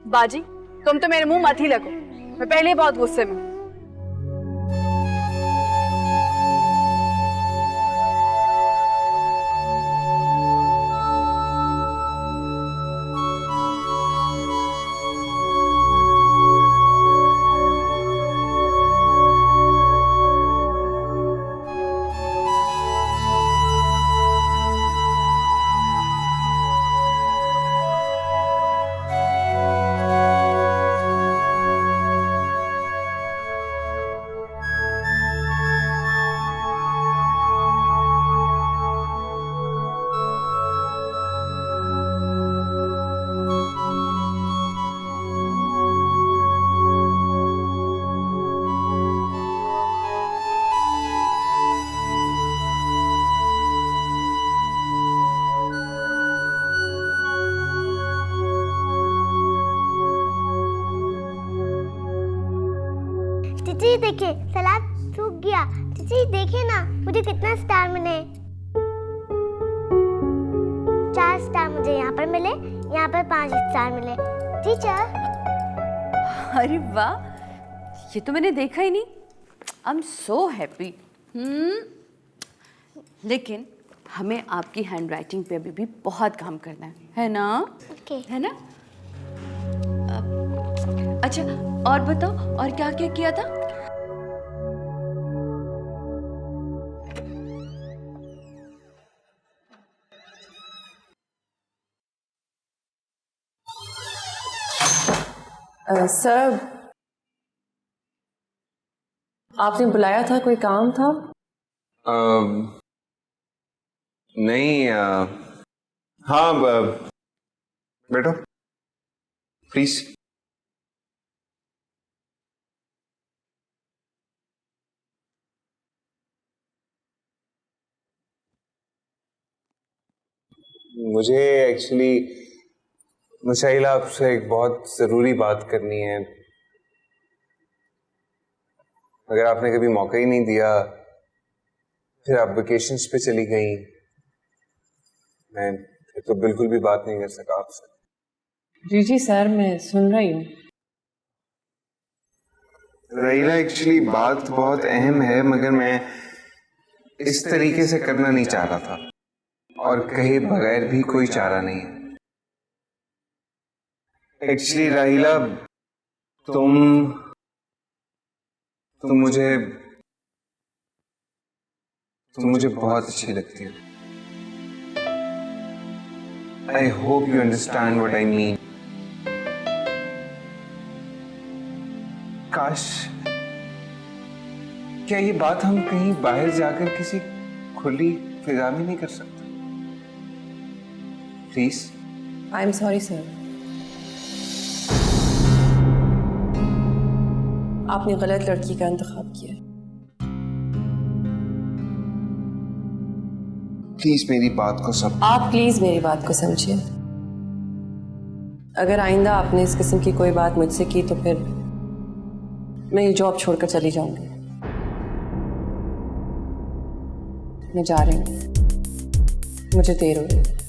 बाजी, तुम तो मेरे मुंह मत ही लगो, मैं पहले ही बहुत गुस्से में हूँ। चीची देखिए, सलाद सूख गया। चीची देखिए ना, मुझे कितना स्टार मिले। 4 स्टार मुझे यहाँ पर मिले, यहाँ पर 5 स्टार मिले। चीचा, अरे वाह, ये तो मैंने देखा ही नहीं। I am so happy. लेकिन हमें आपकी हैंडराइटिंग पे अभी भी बहुत काम करना है ना? okay. है ना? अच्छा, और बताओ, और क्या क्या किया था? सर, आपने बुलाया था, कोई काम था? नहीं, हाँ, बैठो प्लीज। मुझे एक्चुअली मुशाइला आपसे एक बहुत ज़रूरी बात करनी है। अगर आपने कभी मौका ही नहीं दिया, फिर आप वेकेशंस पे चली गई, मैं फिर तो बिल्कुल भी बात नहीं कर सका आपसे। जी सर, मैं सुन रही हूँ। रहीला, एक्चुअली बात बहुत अहम है, मगर मैं इस तरीके से करना नहीं चाह रहा था, और कहे बगैर भी कोई चारा नहीं है। एक्चुअली राहिला, तुम मुझे बहुत अच्छी लगती हो। I hope you understand what I mean. काश, क्या ये बात हम कहीं बाहर जाकर किसी खुली फिजा में नहीं कर सकते? Please. I am sorry sir, आपने गलत लड़की का इंतखाब किया। प्लीज मेरी बात को आप प्लीज मेरी बात को समझिए। अगर आइंदा आपने इस किस्म की कोई बात मुझसे की तो फिर मैं ये जॉब छोड़कर चली जाऊंगी। मैं जा रही हूँ, मुझे देर हो रही है।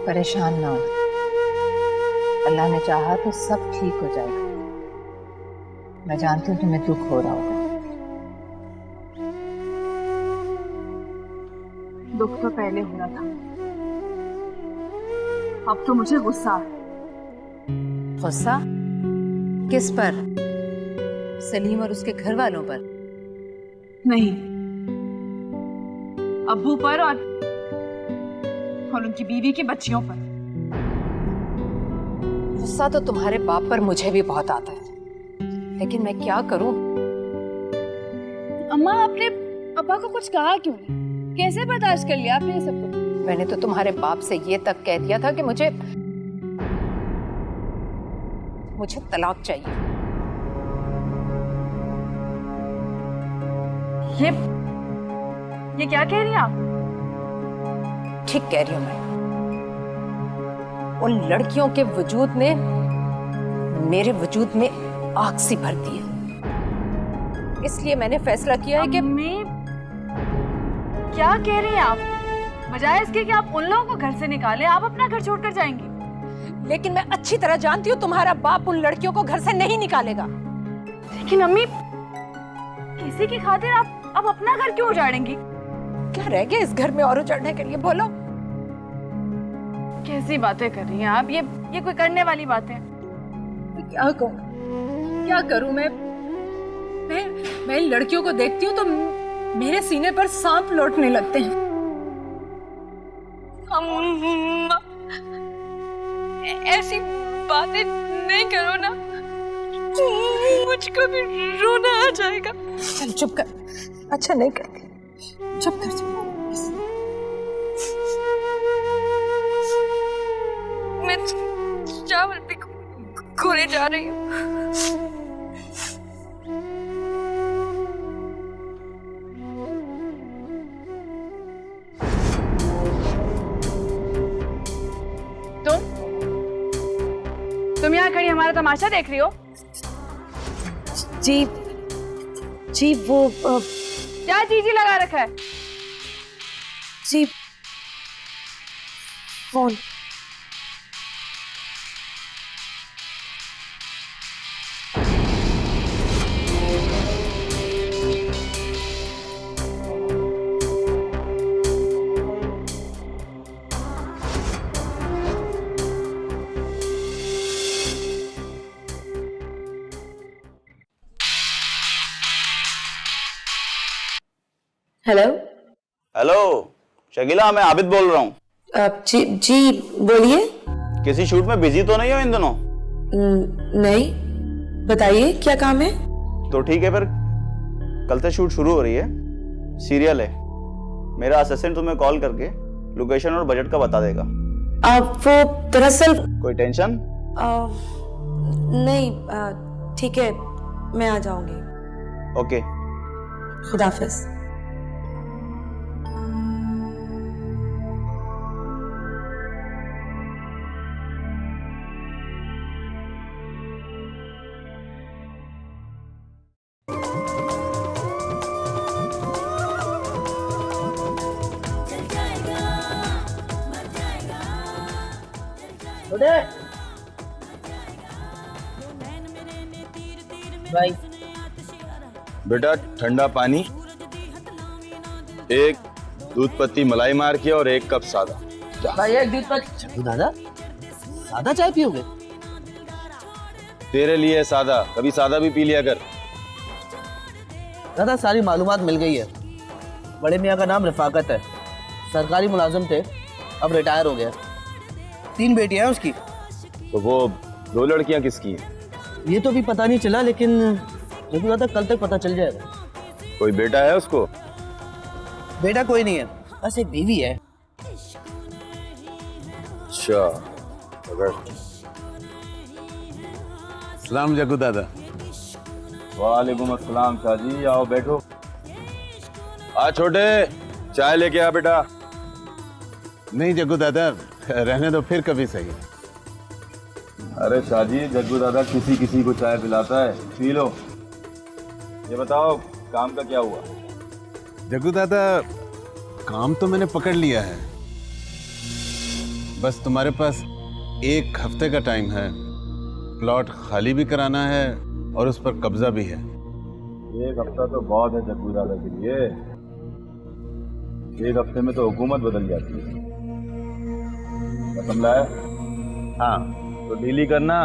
परेशान ना हो, अल्लाह ने चाहा तो सब ठीक हो जाएगा। मैं जानती हूँ तुम्हें दुख हो रहा होगा। दुख तो पहले हो रहा था, अब तो मुझे गुस्सा है। गुस्सा किस पर? सलीम और उसके घर वालों पर? नहीं, अब्बू पर और उनकी बीवी की बच्चियों पर। गुस्सा तो तुम्हारे बाप पर मुझे भी बहुत आता है, लेकिन मैं क्या करूं? अम्मा आपने पापा को कुछ कहा क्यों नहीं? कैसे बर्दाश्त कर लिया आपने ये सब कुछ? मैंने तो तुम्हारे बाप से ये तक कह दिया था कि मुझे तलाक चाहिए। ये क्या कह रही हैं आप? ठीक कह रही हूं मैं। उन लड़कियों के वजूद ने मेरे वजूद में आग सी भर दी है, इसलिए मैंने फैसला किया है कि क्या कह रही हैं आप? बजाय इसके कि आप उन लोगों को घर से निकालें, आप अपना घर छोड़कर जाएंगी। लेकिन मैं अच्छी तरह जानती हूँ तुम्हारा बाप उन लड़कियों को घर से नहीं निकालेगा। लेकिन अम्मी, किसी की खातिर आप अपना घर क्यों उजाड़ेंगी? क्या रह गया इस घर में और उजाड़ने के लिए? बोलो। कैसी बातें कर रही हैं आप? ये कोई करने वाली बातें हैं? क्या कहूँ, क्या करूँ मैं इन लड़कियों को देखती हूँ तो मेरे सीने पर सांप लौटने लगते हैं। अम्मा, ऐसी बातें नहीं करो ना, मुझको भी रोना आ जाएगा। चल चुप कर, अच्छा नहीं करती, चुप कर। मैं चावल भी खोने जा रही हूँ। तुम यहाँ खड़ी हमारा तमाशा देख रही हो? जी वो क्या चीज़ लगा रखा है? जी फोन। हेलो हेलो शकीला, मैं आबिद बोल रहा हूँ। जी बोलिए। किसी शूट में बिजी तो नहीं हो इन दिनों? नहीं, बताइए क्या काम है? तो ठीक है, फिर कल से शूट शुरू हो रही है, सीरियल है। मेरा असिस्टेंट तुम्हें कॉल करके लोकेशन और बजट का बता देगा। वो दरअसल कोई टेंशन नहीं, ठीक है, मैं आ जाऊंगी। ओके, खुदाफिज। भाई बेटा ठंडा पानी, एक दूध पत्ती मलाई मार के और एक कप सादा। भाई एक दूध पत्ती। दादा सादा चाय पियोगे? तेरे लिए सादा, कभी सादा भी पी लिया कर। दादा सारी मालूमात मिल गई है। बड़े मियाँ का नाम रफाकत है, सरकारी मुलाजिम थे, अब रिटायर हो गया। 3 बेटियां हैं उसकी। तो वो 2 लड़कियां किसकी हैं? ये तो भी पता नहीं चला, लेकिन जब दादा कल तक पता चल जाएगा। कोई बेटा है उसको? बेटा कोई नहीं है, बस एक बीवी है। अच्छा, सलाम जग्गू दादा। वालेकुम अस्सलाम शाहजी, आओ बैठो। आ छोटे, चाय लेके आ बेटा। नहीं जग्गू दादा, रहने दो, फिर कभी सही। अरे शाहजी, जग्गू दादा किसी किसी को चाय पिलाता है, पी लो। ये बताओ काम का क्या हुआ? जग्गू दादा, काम तो मैंने पकड़ लिया है, बस तुम्हारे पास 1 हफ्ते का टाइम है। प्लॉट खाली भी कराना है और उस पर कब्जा भी है। 1 हफ्ता तो बहुत है जग्गू दादा के लिए। 1 हफ्ते में तो हुकूमत बदल जाती है। समझा है? हाँ, तो डील ही करना।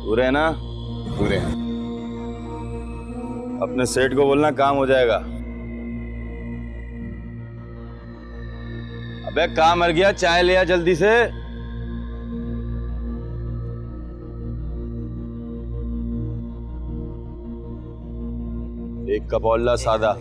पूरे ना? पूरे। अपने सेठ को बोलना काम हो जाएगा। अबे कहाँ मर गया, चाय ले आ जल्दी से। एक कप और ला सादा।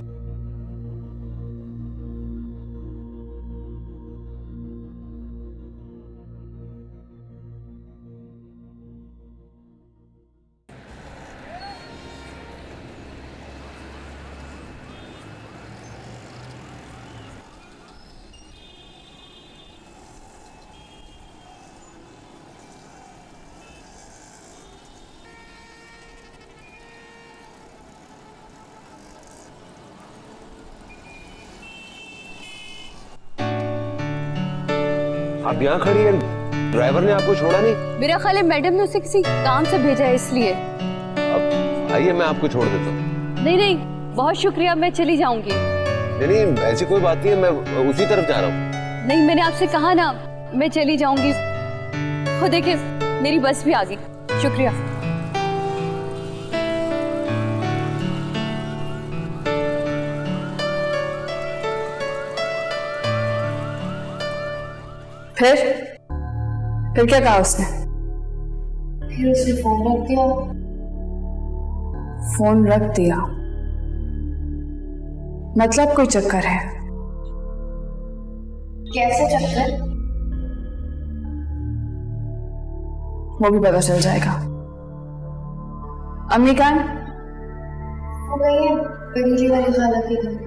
आप यहाँ खड़ी हैं, ड्राइवर ने आपको छोड़ा नहीं? मेरा ख्याल है मैडम ने उसे किसी काम से भेजा है इसलिए। अब आइए मैं आपको छोड़ देता हूँ। नहीं नहीं, बहुत शुक्रिया, मैं चली जाऊंगी। नहीं ऐसी कोई बात नहीं है, मैं उसी तरफ जा रहा हूँ। नहीं, मैंने आपसे कहा ना, मैं चली जाऊंगी। वो देखिए मेरी बस भी आ गई। शुक्रिया। फिर क्या कहा उसने? फिर उसने फोन रख दिया। फोन रख दिया मतलब कोई चक्कर है? कैसे चक्कर? वो भी पता चल जाएगा। अम्मी कहाँ? वो गई है बरीली वाली खाला के घर।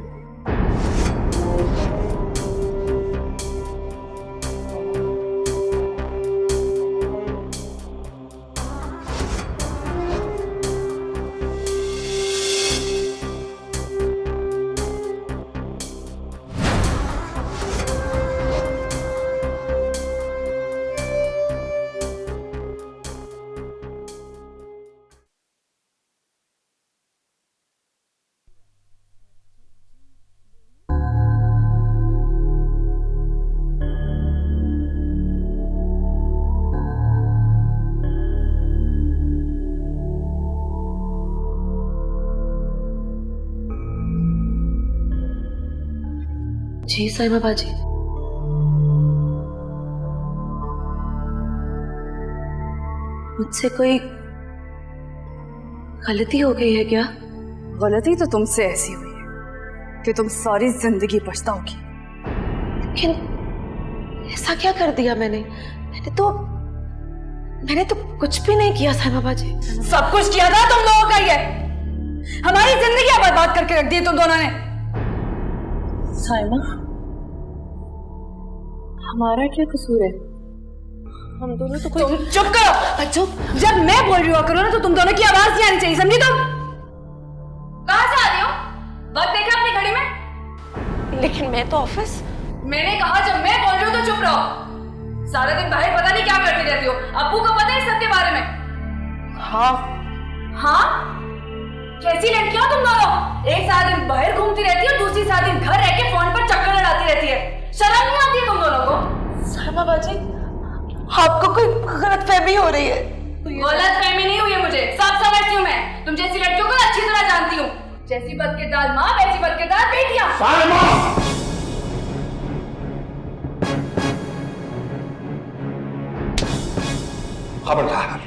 जी साइमा बाजी। मुझसे कोई गलती हो गई है क्या? गलती तो तुमसे ऐसी हुई है कि तुम सारी जिंदगी पछताओगी। लेकिन ऐसा क्या कर दिया मैंने? मैंने तो कुछ भी नहीं किया साइमा बाजी। सब कुछ किया था तुम लोगों का ही है। हमारी जिंदगी बर्बाद करके रख दी तुम दोनों ने। साइमा, हमारा क्या कसूर है? हम दोनों तो कोई... तुम चुप करो। चुप। जब मैं बोल रही हुआ करो ना तो तुम दोनों की आवाज नहीं आनी चाहिए, समझी तुम? कहाँ से आ रही हो? वक्त देखा अपनी घड़ी में? लेकिन मैं तो ऑफिस... मैंने कहा जब मैं बोल रही हूँ तो चुप रहो। सारा दिन बाहर पता नहीं क्या करती रहती हो। अब्बू को पता है इस सब के बारे में? हाँ। हाँ? कैसी लड़कियां तुम दोनों? एक सारा दिन बाहर घूमती रहती है, दूसरी सारा दिन घर रह के फोन पर चक्कर लड़ाती रहती है। शर्म नहीं आती है तुम दोनों को? साइमा बाजी, आपको कोई गलतफहमी हो रही है। गलतफहमी नहीं हुई है, मुझे सब समझती हूँ मैं। तुम जैसी लड़कियों को अच्छी तरह जानती हूँ। जैसी बदकिरदार माँ वैसी बदकिरदार बेटियां। खबरदार,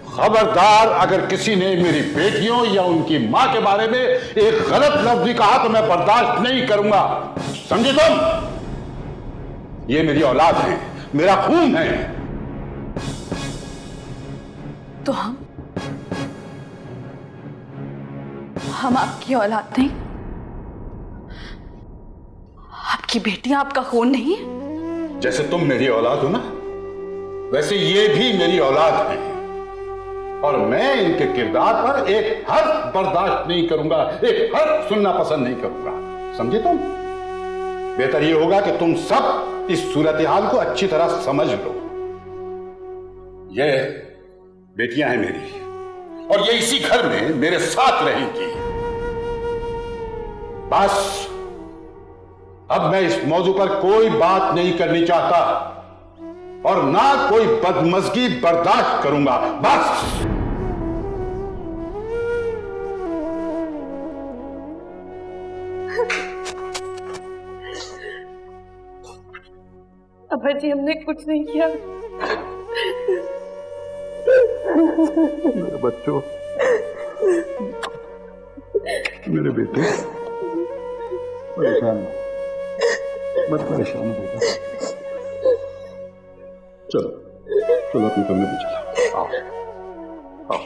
खबरदार, अगर किसी ने मेरी बेटियों या उनकी मां के बारे में एक गलत लफ्ज भी कहा तो मैं बर्दाश्त नहीं करूंगा, समझे तुम? ये मेरी औलाद है, मेरा खून है। तो हम आपकी औलाद नहीं? आपकी बेटियां आपका खून नहीं है? जैसे तुम मेरी औलाद हो ना, वैसे ये भी मेरी औलाद है और मैं इनके किरदार पर एक हर्फ बर्दाश्त नहीं करूंगा, एक हर्फ सुनना पसंद नहीं करूंगा, समझे तुम? बेहतर ये होगा कि तुम सब इस सूरत हाल को अच्छी तरह समझ लो। ये बेटियां हैं मेरी और ये इसी घर में मेरे साथ रहेंगी। बस अब मैं इस मौजू पर कोई बात नहीं करनी चाहता और ना कोई बदमज़गी बर्दाश्त करूंगा, बस। अब्बा जी हमने कुछ नहीं किया। मेरे बच्चों, मेरे बेटे, परेशान मत परेशान हो बेटा। चलो चलो अपने कमरे में चलो। आओ आओ।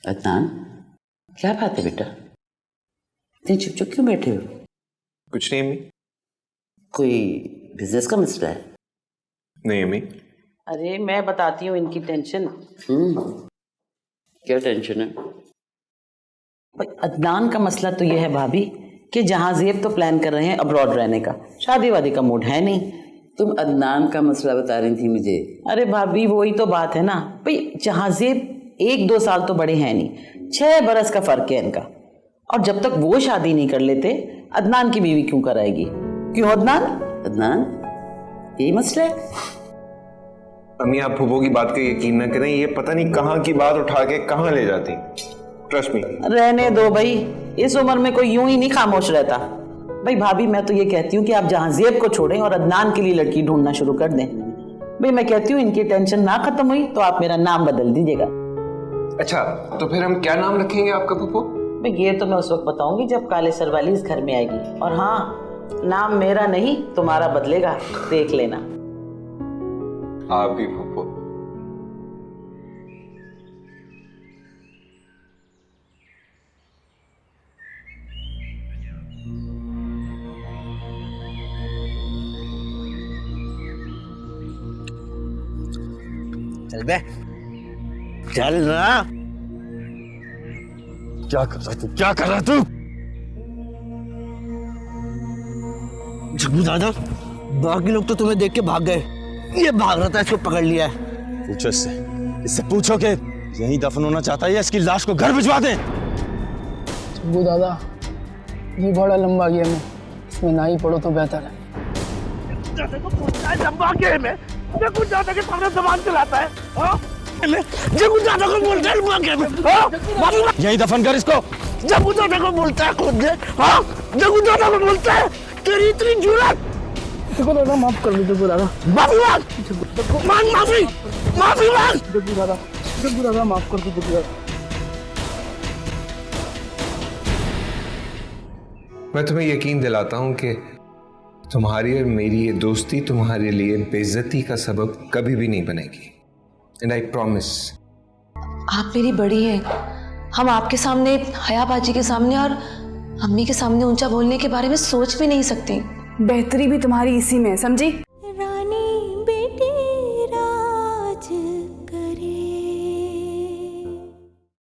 अदनान, क्या बात है बेटा? इतने चुप चुप क्यों बैठे हो? कुछ नहीं अम्मी। कोई बिजनेस का मसला है? नहीं अम्मी। अरे मैं बताती हूँ इनकी टेंशन। क्या टेंशन है? भाई अदनान का मसला तो ये है भाभी कि जहाँ ज़ेब तो प्लान कर रहे हैं अब्रॉड रहने का, शादी वादी का मूड है नहीं। तुम अदनान का मसला बता रही थी मुझे। अरे भाभी वही तो बात है ना भाई, जहाँ ज़ेब 1-2 साल तो बड़े हैं नहीं, 6 बरस का फर्क है इनका, और जब तक वो शादी नहीं कर लेते अदनान की बीवी क्यों कराएगी? क्यों अदनान? अदनान यही मसला है। अम्मी आप फूफो की बात का यकीन न करें, ये पता नहीं कहाँ की बात उठा के कहाँ ले जाती। Trust me. रहने दो भाई, इस उम्र में कोई यूं ही नहीं खामोश रहता। भाई भाभी मैं तो ये कहती हूँ कि आप जहाँ ज़ेब को छोड़ें और अदनान के लिए लड़की ढूंढना शुरू कर दें। भाई मैं कहती हूँ इनकी टेंशन ना खत्म हुई तो आप मेरा नाम बदल दीजिएगा। अच्छा तो फिर हम क्या नाम रखेंगे आपका फूफो? भाई ये तो मैं उस वक्त बताऊंगी जब काले सर वाली इस घर में आएगी। और हाँ, नाम मेरा नहीं तुम्हारा बदलेगा, देख लेना। आप भी फूफो। चल बे, चल ना। क्या कर रहा तू? क्या कर रहा तू? जग्गू दादा, बाकी लोग तो तुम्हें देख के भाग गए, ये भाग रहा था, इसको पकड़ लिया है। पूछो इससे पूछो कि यहीं दफन होना चाहता है या इसकी लाश को घर भिजवा दें? जग्गू दादा, ये बड़ा लंबा गेम है, इसमें ना ही पढ़ो तो बेहतर है। लंबा गेम है, जग्गू दादा के सामने जबान चलाता है। जग्गू दादा को बोलता है लंबा गेम है। यहीं दफन कर इसको। जग्गू दादा को बोलता है खुद। जग्गू दादा को बोलता है, तेरी इतनी जुर्रत। जग्गू दादा माफ कर दो, जग्गू दादा माफी मांग, माफी मांग। जग्गू दादा माफ कर दो, जग्गू दादा। मैं तुम्हें यकीन दिलाता हूं कि तुम्हारी और मेरी ये दोस्ती तुम्हारे लिए बेइज्जती का सबब कभी भी नहीं बनेगी। And I promise. आप मेरी बड़ी हैं, हम आपके सामने, हया बाजी के सामने और अम्मी के सामने ऊंचा बोलने के बारे में सोच भी नहीं सकती। बेहतरी भी तुम्हारी इसी में, समझी? रानी बेटी राज करे।